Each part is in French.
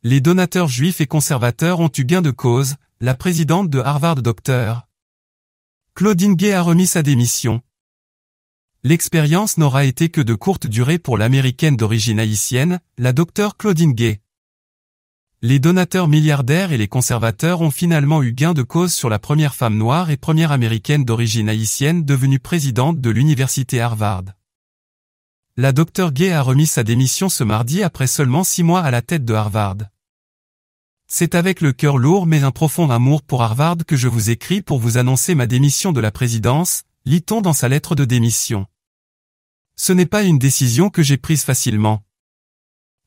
Les donateurs juifs et conservateurs ont eu gain de cause, la présidente de Harvard Dr. Claudine Gay a remis sa démission. L'expérience n'aura été que de courte durée pour l'américaine d'origine haïtienne, la Dr Claudine Gay. Les donateurs milliardaires et les conservateurs ont finalement eu gain de cause sur la première femme noire et première américaine d'origine haïtienne devenue présidente de l'université Harvard. La Dr Gay a remis sa démission ce mardi après seulement 6 mois à la tête de Harvard. C'est avec le cœur lourd mais un profond amour pour Harvard que je vous écris pour vous annoncer ma démission de la présidence, lit-on dans sa lettre de démission. Ce n'est pas une décision que j'ai prise facilement.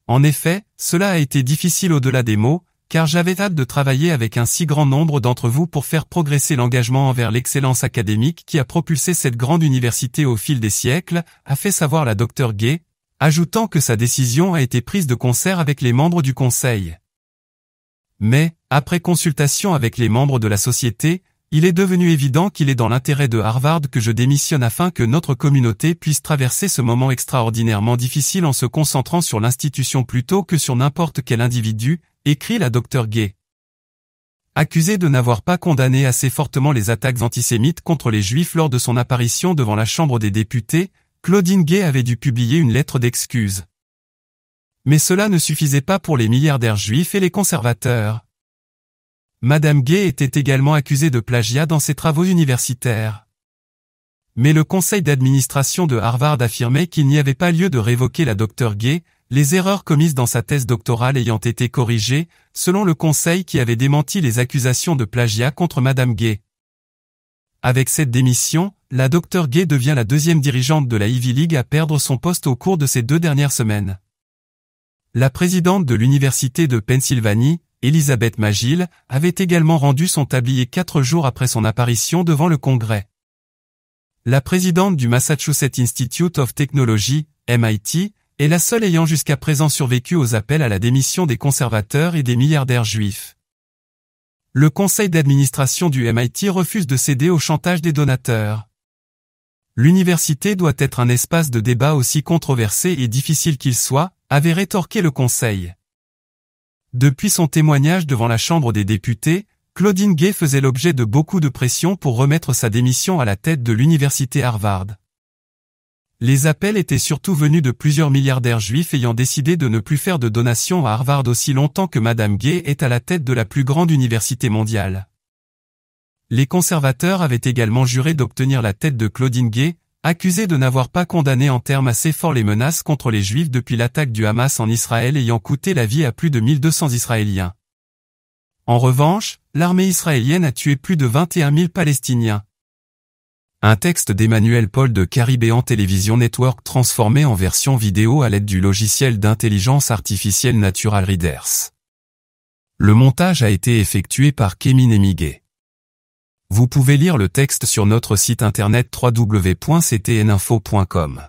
En effet, cela a été difficile au-delà des mots, car j'avais hâte de travailler avec un si grand nombre d'entre vous pour faire progresser l'engagement envers l'excellence académique qui a propulsé cette grande université au fil des siècles, a fait savoir la Dr Gay, ajoutant que sa décision a été prise de concert avec les membres du conseil. Mais, après consultation avec les membres de la société, il est devenu évident qu'il est dans l'intérêt de Harvard que je démissionne afin que notre communauté puisse traverser ce moment extraordinairement difficile en se concentrant sur l'institution plutôt que sur n'importe quel individu, écrit la Dr Gay. Accusée de n'avoir pas condamné assez fortement les attaques antisémites contre les Juifs lors de son apparition devant la Chambre des députés, Claudine Gay avait dû publier une lettre d'excuse. Mais cela ne suffisait pas pour les milliardaires juifs et les conservateurs. Madame Gay était également accusée de plagiat dans ses travaux universitaires. Mais le conseil d'administration de Harvard affirmait qu'il n'y avait pas lieu de révoquer la Dr Gay, les erreurs commises dans sa thèse doctorale ayant été corrigées, selon le conseil qui avait démenti les accusations de plagiat contre Madame Gay. Avec cette démission, la Dr Gay devient la deuxième dirigeante de la Ivy League à perdre son poste au cours de ces 2 dernières semaines. La présidente de l'université de Pennsylvanie, Elizabeth Magill, avait également rendu son tablier 4 jours après son apparition devant le Congrès. La présidente du Massachusetts Institute of Technology, MIT, est la seule ayant jusqu'à présent survécu aux appels à la démission des conservateurs et des milliardaires juifs. Le conseil d'administration du MIT refuse de céder au chantage des donateurs. L'université doit être un espace de débat aussi controversé et difficile qu'il soit, avait rétorqué le conseil. Depuis son témoignage devant la Chambre des députés, Claudine Gay faisait l'objet de beaucoup de pression pour remettre sa démission à la tête de l'université Harvard. Les appels étaient surtout venus de plusieurs milliardaires juifs ayant décidé de ne plus faire de donations à Harvard aussi longtemps que Madame Gay est à la tête de la plus grande université mondiale. Les conservateurs avaient également juré d'obtenir la tête de Claudine Gay, accusée de n'avoir pas condamné en termes assez forts les menaces contre les Juifs depuis l'attaque du Hamas en Israël ayant coûté la vie à plus de 1200 Israéliens. En revanche, l'armée israélienne a tué plus de 21 000 Palestiniens. Un texte d'Emmanuel Paul de Caribbean Television Network transformé en version vidéo à l'aide du logiciel d'intelligence artificielle Natural Readers. Le montage a été effectué par Kémin Emigé. Vous pouvez lire le texte sur notre site internet www.ctninfo.com.